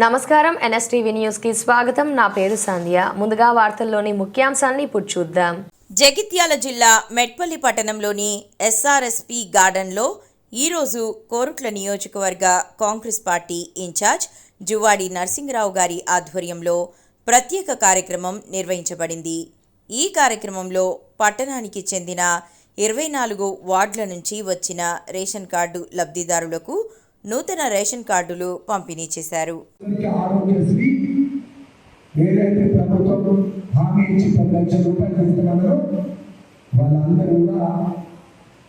నమస్కారం, NSTV news కి స్వాగతం. నా పేరు సంధ్య. ముందుగా వార్తల్లోని ముఖ్యాంశాలను ఇప్పుడు చూద్దాం. జగిత్యాల జిల్లా మెట్పల్లి పట్టణంలోని ఎస్ఆర్ఎస్పీ గార్డెన్లో ఈరోజు కోరుట్ల నియోజకవర్గ కాంగ్రెస్ పార్టీ ఇన్ఛార్జ్ జువాడి నరసింగరావు గారి ఆధ్వర్యంలో ప్రత్యేక కార్యక్రమం నిర్వహించబడింది. ఈ కార్యక్రమంలో పట్టణానికి చెందిన 24 వార్డుల నుంచి వచ్చిన రేషన్ కార్డు లబ్ధిదారులకు నూతన రేషన్ కార్డులు పంపిణీ చేశారు. వాళ్ళందరూ కూడా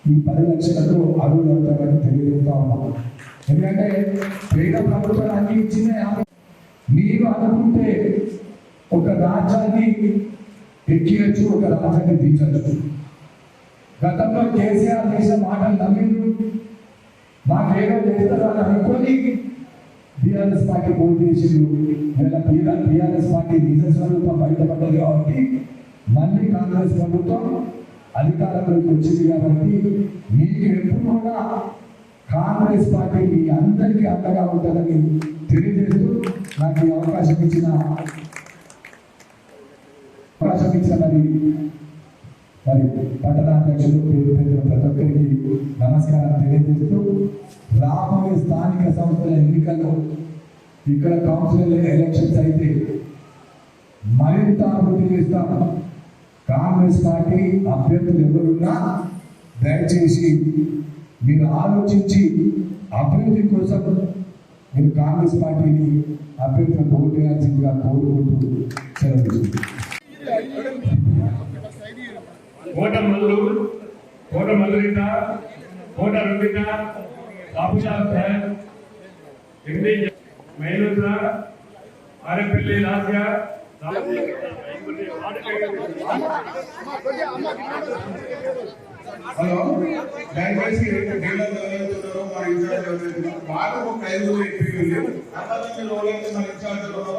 ఈ 10 లక్షలకు అర్హులవుతారని తెలియజేస్తా ఉన్నాం. ఎందుకంటే పేద ప్రభుత్వాలు అన్ని ఇచ్చిన మీరు అనుకుంటే ఒక రాజ్యాన్ని ఎక్కియచ్చు, ఒక రాజ్యాన్ని దించచ్చు. గతంలో కేసీఆర్ చేసిన మాటలు నమ్మిండ్రు, మాకేదో చేస్తారు అని అనుకొని టీఆర్ఎస్ పార్టీ పోటీ చేసిండ్రు. టీఆర్ఎస్ పార్టీ నిజ స్వరూపం బయటపడ్డది కాబట్టి మళ్ళీ కాంగ్రెస్ ప్రభుత్వం అధికారంలోకి వచ్చింది కాబట్టి మీకు ఎప్పుడు కూడా కాంగ్రెస్ పార్టీ మీ అందరికీ అండగా ఉంటుందని తెలియజేస్తూ నాకు ఈ అవకాశం ఇచ్చిన మరి పట్టణాధ్యక్షులు పేరు ప్రతి ఒక్కరికి నమస్కారం తెలియజేస్తూ రాబోయే స్థానిక సంస్థల ఎన్నికల్లో ఇక్కడ కౌన్సిల్ ఎలక్షన్స్ అయితే మరింత అభివృద్ధి చేస్తాం. కాంగ్రెస్ పార్టీ అభ్యర్థులు ఎవరున్నా దయచేసి మీరు ఆలోచించి అభివృద్ధి కోసం మీరు కాంగ్రెస్ పార్టీని అభ్యర్థులకు ఓటు వేయాల్సిందిగా కోరుకుంటూ సెలవు. కోట మల్లురిత, కోట రుబిత, బాబుషాద్ సాహెబ్, మైనూద్ర, ఆరెపల్లి లాస్య, హలో, దయచేసి డీలర్ ఎవరైతున్నారో మా ఇన్ఛార్జ్ బాగా ఒక 5 ఎంపీలు అంతమంది లోలైతే మన ఇన్ఛార్జ్ ఉన్నారో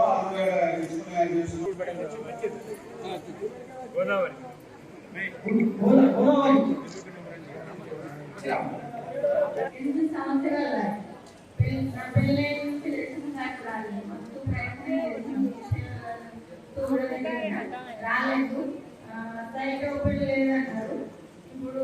గోదావరి రాలేదు, సైట్ ఓపెన్ లేదన్నారు. ఇప్పుడు